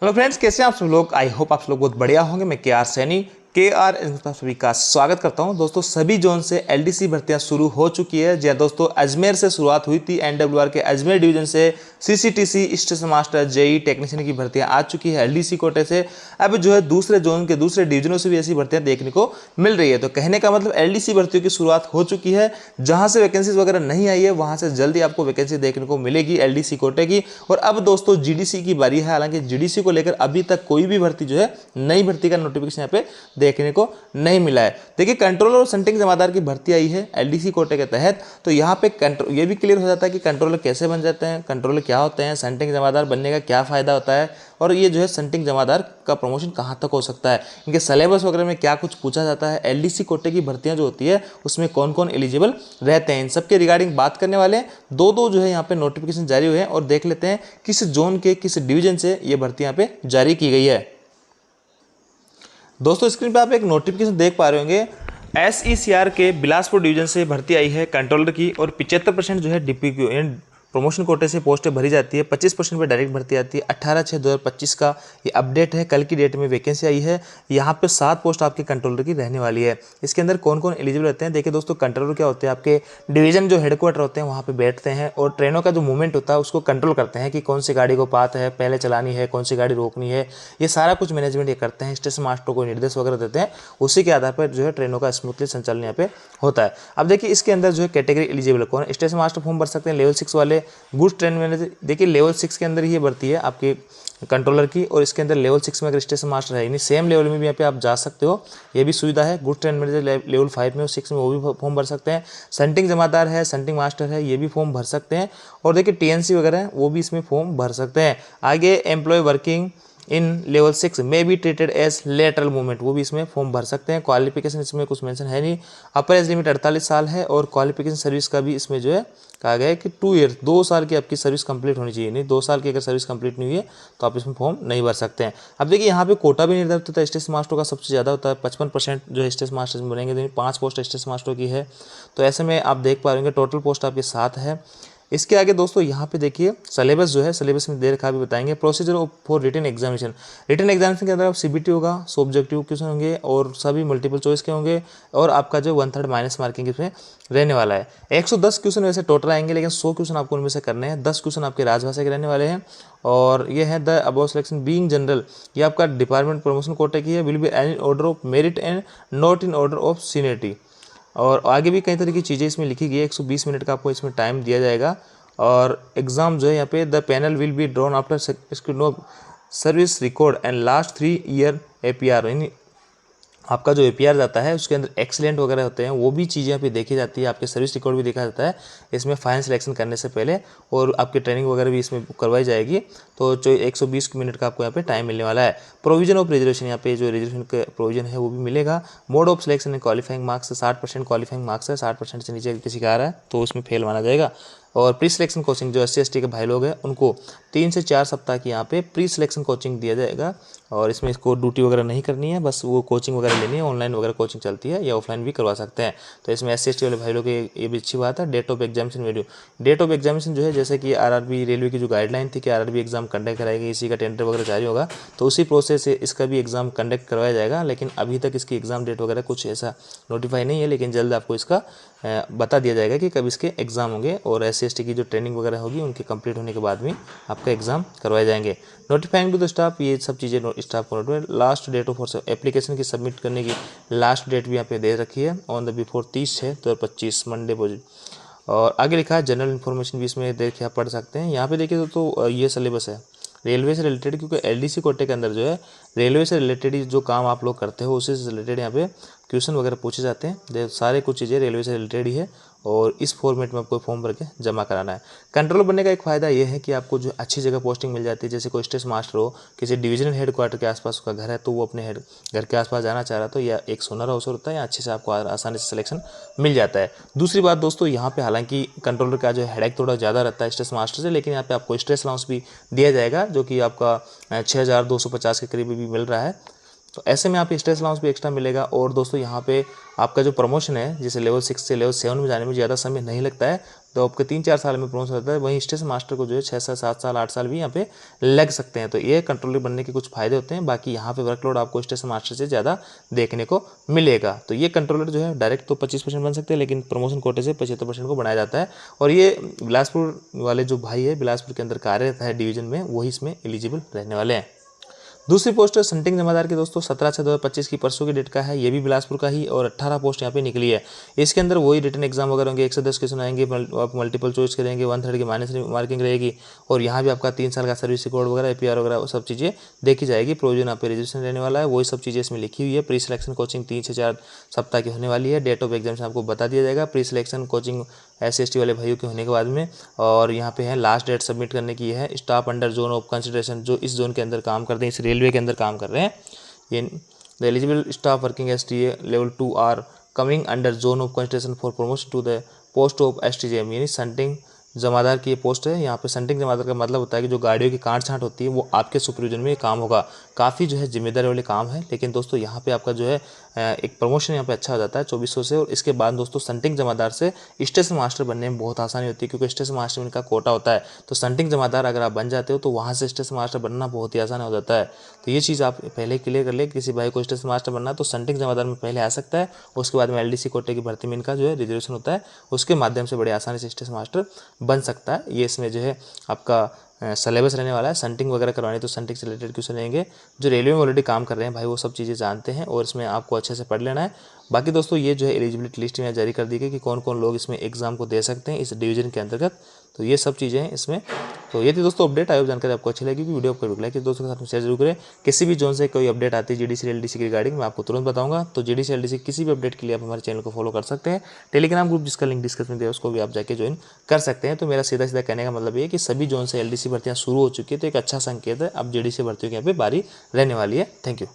Hello friends, कैसे हैं आप सब लोग। आई होप आप सब लोग बहुत बढ़िया होंगे। मैं के आर सैनी सभी का स्वागत करता हूं। दोस्तों सभी जोन से एलडीसी भर्तियां शुरू हो चुकी है। जी दोस्तों, अजमेर से शुरुआत हुई थी। एनडब्ल्यूआर के अजमेर डिवीजन से CCTC, station master, JE technician की भर्तियां आ चुकी है एलडीसी कोटे से। अब जो है दूसरे जोन के दूसरे डिवीजनों से भी ऐसी भर्तियां देखने को मिल रही है। तो कहने का मतलब एलडीसी भर्तियों की शुरुआत हो चुकी है। जहां से वैकेंसीज वगैरह नहीं आई है वहां से जल्दी आपको वैकेंसी देखने को मिलेगी एलडीसी कोटे की। और अब दोस्तों जीडीसी की बारी है। हालांकि जीडीसी को लेकर अभी तक कोई भी भर्ती जो है नई भर्ती का नोटिफिकेशन यहाँ पे देखने को नहीं मिला है। देखिए, कंट्रोलर और सेंटिंग जमादार की भर्ती आई है एलडीसी कोटे के तहत। तो यहाँ पे ये भी क्लियर हो जाता है कि कंट्रोलर कैसे बन जाते हैं, कंट्रोलर क्या होते हैं, सेंटिंग जमादार बनने का क्या फायदा होता है, और ये जो है सेंटिंग जमादार का प्रमोशन कहाँ तक हो सकता है, इनके सिलेबस वगैरह में क्या कुछ पूछा जाता है, एलडीसी कोटे की भर्तियां जो होती है उसमें कौन कौन एलिजिबल रहते हैं, इन सब के रिगार्डिंग बात करने वाले हैं। दो जो है यहाँ पे नोटिफिकेशन जारी हुए हैं और देख लेते हैं किस जोन के किस डिवीजन से ये भर्ती यहाँ पे जारी की गई है। दोस्तों स्क्रीन पे आप एक नोटिफिकेशन देख पा रहे होंगे। एसईसीआर के बिलासपुर डिवीजन से भर्ती आई है कंट्रोलर की, और 75% जो है डीपीक्यू प्रमोशन कोटे से पोस्टें भरी जाती है। 25% पे डायरेक्ट भर्ती आती है। 18/6/2025 का ये अपडेट है। कल की डेट में वैकेंसी आई है। यहाँ पे 7 पोस्ट आपके कंट्रोलर की रहने वाली है। इसके अंदर कौन कौन एलिजिबल रहते हैं, देखिए दोस्तों, कंट्रोलर क्या होते हैं, आपके डिवीजन जो हेडक्वार्टर होते हैं वहाँ पे बैठते हैं और ट्रेनों का जो मूवमेंट होता है उसको कंट्रोल करते हैं कि कौन सी गाड़ी को पाथ है पहले चलानी है, कौन सी गाड़ी रोकनी है, ये सारा कुछ मैनेजमेंट ये करते हैं। स्टेशन मास्टर को निर्देश वगैरह देते हैं, उसी के आधार पर जो है ट्रेनों का स्मूथली संचालन यहाँ पे होता है। अब देखिए इसके अंदर जो है कैटेगरी एलिजिबल कौन, स्टेशन मास्टर फॉर्म भर सकते हैं लेवल 6 वाले। गुड्स ट्रेन मैनेजर, देखिए लेवल 6 के अंदर ही ये भर्ती है आपके कंट्रोलर की, और इसके अंदर लेवल 6 में अगर स्टेशन मास्टर है, यानी सेम लेवल में भी यहाँ पे आप जा सकते हो, ये भी सुविधा है। गुड्स ट्रेन मैनेजर लेवल 5 में और 6 में वो भी फॉर्म भर सकते हैं। सेंटिंग जमादार है, सेंटिंग मास्टर है, ये भी फॉर्म भर सकते हैं। और देखिए टीएनसी वगैरह है वो भी इसमें फॉर्म भर सकते हैं। आगे एम्प्लॉय वर्किंग इन लेवल 6 में be treated as lateral movement, वो भी इसमें फॉर्म भर सकते हैं। क्वालिफिकेशन इसमें कुछ मेंशन है नहीं। अपर एज लिमिट 48 साल है, और क्वालिफिकेशन सर्विस का भी इसमें जो है कहा गया है कि 2 ईयर 2 साल की आपकी सर्विस कंप्लीट होनी चाहिए। नहीं, 2 साल की अगर सर्विस कंप्लीट नहीं हुई है तो आप इसमें फॉर्म नहीं भर सकते हैं। अब देखिए यहाँ पे कोटा भी निर्धारित होता है। स्टेशन मास्टर का सबसे ज़्यादा होता है, 55% जो है स्टेशन मास्टर में बनेंगे। 5 पोस्ट स्टेशन मास्टर की है। तो ऐसे में आप देख पा रहे होंगे टोटल पोस्ट आपके 7 है। इसके आगे दोस्तों यहाँ पे देखिए सिलेबस जो है, सिलेबस में देर खा भी बताएंगे। Procedure for written examination, written examination के अंदर आप सीबीटी होगा, ऑब्जेक्टिव क्वेश्चन होंगे और सभी मल्टीपल चॉइस के होंगे, और आपका जो 1/3 माइनस मार्किंग इसमें रहने वाला है। 110 क्वेश्चन वैसे टोटल आएंगे, लेकिन 100 क्वेश्चन आपको उनमें से करने हैं। 10 क्वेश्चन आपके राजभाषा के रहने वाले हैं। और ये है the above selection being general, ये आपका डिपार्टमेंट प्रमोशन कोटे की है। Will be in order of merit and not in order of seniority. और आगे भी कई तरह की चीज़ें इसमें लिखी गई है। 120 मिनट का आपको इसमें टाइम दिया जाएगा। और एग्ज़ाम जो है यहाँ पे the panel will be drawn after screen of service record and last 3 year APR, यानी आपका जो एपीआर जाता है उसके अंदर एक्सीलेंट वगैरह होते हैं, वो भी चीज़ें यहाँ पे देखी जाती है। आपके सर्विस रिकॉर्ड भी देखा जाता है इसमें फाइनल सिलेक्शन करने से पहले, और आपकी ट्रेनिंग वगैरह भी इसमें करवाई जाएगी। तो जो 120 मिनट का आपको यहाँ पे टाइम मिलने वाला है। प्रोविजन ऑफ रिजर्वेशन, यहाँ पे जो रिजर्वेशन का प्रोविजन है वो भी मिलेगा। Mode of selection and qualifying marks, 60% qualifying marks है। 60% से नीचे किसी का आ रहा है तो उसमें फेल माना जाएगा। और प्री सिलेक्शन कोचिंग जो SC ST के भाई लोग हैं उनको 3 से 4 सप्ताह की यहाँ पे प्री सिलेक्शन कोचिंग दिया जाएगा। और इसमें इसको ड्यूटी वगैरह नहीं करनी है, बस वो कोचिंग वगैरह लेनी है। ऑनलाइन वगैरह कोचिंग चलती है या ऑफलाइन भी करवा सकते हैं। तो इसमें SC ST वाले भाई लोग ये भी अच्छी बात है। Date of examination value, date of examination जो है जैसे कि RRB रेलवे की जो गाइडलाइन थी कि RRB एग्जाम कंडक्ट कराएगी, इसी का टेंडर वगैरह जारी होगा, तो उसी प्रोसेस से इसका भी एग्जाम कंडक्ट करवाया जाएगा। लेकिन अभी तक इसकी एग्जाम डेट वगैरह कुछ ऐसा नोटिफाई नहीं है, लेकिन जल्द आपको इसका बता दिया जाएगा कि कब इसके एग्जाम होंगे। और SC ST की जो ट्रेनिंग वगैरह होगी उनके कंप्लीट होने के बाद में आपका एग्जाम करवाए जाएंगे। नोटिफाइंग टू द स्टाफ, ये सब चीज़ें स्टाफ को notify. Last date of application की सबमिट करने की लास्ट डेट भी यहाँ पे दे रखी है ऑन द बिफोर 30/6/2025 मंडे पोजिट। और आगे लिखा है जनरल इन्फॉर्मेशन भी इसमें देखिए आप पढ़ सकते हैं। यहाँ पे देखिए तो ये सिलेबस है रेलवे से रिलेटेड, क्योंकि एलडीसी कोटे के अंदर जो है रेलवे से रिलेटेड ही जो काम आप लोग करते हो उसी से रिलेटेड यहाँ पे क्वेश्चन वगैरह पूछे जाते हैं। सारे कुछ चीज़ें रेलवे से रिलेटेड ही है, और इस फॉर्मेट में आपको फॉर्म भर के जमा कराना है। कंट्रोलर बनने का एक फ़ायदा ये है कि आपको जो अच्छी जगह पोस्टिंग मिल जाती है। जैसे कोई स्टेशन मास्टर हो, किसी डिवीजनल हेडक्वार्टर के आसपास उसका घर है, तो वो अपने घर के आसपास जाना चाह रहा तो या एक सोनर अवसर होता है या अच्छे से आपको आसानी से सिलेक्शन मिल जाता है। दूसरी बात दोस्तों, यहाँ पे हालांकि कंट्रोलर का जो हेडेक थोड़ा ज़्यादा रहता है स्टेशन मास्टर से, लेकिन यहाँ पे आपको स्ट्रेस अलाउंस भी दिया जाएगा जो कि आपका 6250 के करीब भी मिल रहा है। तो ऐसे में आप स्ट्रेस अलाउंस भी एक्स्ट्रा मिलेगा। और दोस्तों यहाँ पे आपका जो प्रमोशन है, जैसे लेवल 6 से लेवल 7 में जाने में ज़्यादा समय नहीं लगता है, तो आपके 3-4 साल में प्रमोशन होता है। वहीं स्टेशन मास्टर को जो है 6 साल 7 साल 8 साल भी यहाँ पे लग सकते हैं। तो ये कंट्रोलर बनने के कुछ फायदे होते हैं। बाकी यहाँ पे वर्कलोड आपको स्टेशन मास्टर से ज़्यादा देखने को मिलेगा। तो ये कंट्रोलर जो है डायरेक्ट तो 25% बन सकते हैं, लेकिन प्रमोशन कोटे से 75% को बनाया जाता है। और ये बिलासपुर वाले जो भाई है बिलासपुर के अंदर कार्यरत है डिवीजन में, वही इसमें एलिजिबल रहने वाले हैं। दूसरी पोस्ट है संटिंग जमादार की दोस्तों 17/6/2025 की, परसों की डेट का है। ये भी बिलासपुर का ही और 18 पोस्ट यहाँ पे निकली है। इसके अंदर वही रिटन एग्जाम वगैरह होंगे, 1 से 10 क्वेश्चन आएंगे, आप मल्टीपल चॉइस करेंगे, 1/3 की माइनस मार्किंग रहेगी। और यहाँ भी आपका 3 साल का सर्विस रिकॉर्ड वगैरह APR वगैरह वो सब चीज़ें देखी जाएगी। प्रोविजन यहाँ पे रिजर्वेशन रहने वाला है, वही सब चीज़ें इसमें लिखी हुई है। प्री सिलेक्शन कोचिंग 3 से 4 सप्ताह की होने वाली है। डेट ऑफ एग्जाम आपको बता दिया जाएगा। प्री सिलेक्शन कोचिंग SC/ST वाले भाइयों के होने के बाद में, और यहाँ पे है लास्ट डेट सबमिट करने की है। Staff under zone of consideration, जो इस जोन के अंदर काम करते हैं, इस रेलवे के अंदर काम कर रहे हैं, ये the eligible staff working STA level 2 are coming under zone of consideration for promotion to the post of STJM, यानी संटिंग जमादार की ये पोस्ट है। यहाँ पे संटिंग जमादार का मतलब होता है कि जो गाड़ियों की काट छांट होती है वो आपके सुपरविजन में काम होगा। काफ़ी जो है जिम्मेदारी वाले काम है, लेकिन दोस्तों यहाँ पे आपका जो है एक प्रमोशन यहाँ पे अच्छा हो जाता है 2400 से। और इसके बाद दोस्तों संटिंग जमादार से स्टेशन मास्टर बनने में बहुत आसानी होती है, क्योंकि स्टेशन मास्टर में इनका कोटा होता है। तो संटिंग जमादार अगर आप बन जाते हो तो वहाँ से स्टेशन मास्टर बनना बहुत ही आसान हो जाता है। तो ये चीज़ आप पहले क्लियर कर ले, किसी भाई को स्टेशन मास्टर बनना तो संटिंग जमादार में पहले आ सकता है। उसके बाद में LDC कोटे की भर्ती में इनका जो है रिजर्वेशन होता है, उसके माध्यम से बड़े आसानी से स्टेशन मास्टर बन सकता है। ये इसमें जो है आपका सिलेबस रहने वाला है। संटिंग वगैरह करवानी तो संटिंग से रिलेटेड क्वेश्चन रहेंगे। जो रेलवे में ऑलरेडी काम कर रहे हैं भाई वो सब चीज़ें जानते हैं, और इसमें आपको अच्छे से पढ़ लेना है। बाकी दोस्तों ये जो है एलिजिबिलिटी लिस्ट में जारी कर दी गई कि कौन कौन लोग इसमें एग्जाम को दे सकते हैं इस डिवीजन के अंतर्गत। तो ये सब चीज़ें हैं इसमें। तो ये थी दोस्तों अपडेट। आयोग जानकारी आपको अच्छी लगी, वीडियो को लाइक करके दोस्तों के साथ में शेयर जरूर करें। किसी भी जोन से कोई अपडेट आती है GDC LDC की रिगार्डिंग, मैं आपको तुरंत बताऊंगा। तो GDC LDC किसी भी अपडेट के लिए आप हमारे चैनल को फॉलो कर सकते हैं। टेलीग्राम ग्रुप जिसका लिंक डिस्क्रिप्शन में दिया है उसको भी आप जाके ज्वाइन कर सकते हैं। तो मेरा सीधा सीधा कहने का मतलब ये है कि सभी जोन से LDC भर्तियाँ शुरू हो चुकी है, तो एक अच्छा संकेत है। अब GDC भर्तियों की यहाँ पे बारी रहने वाली है। Thank you.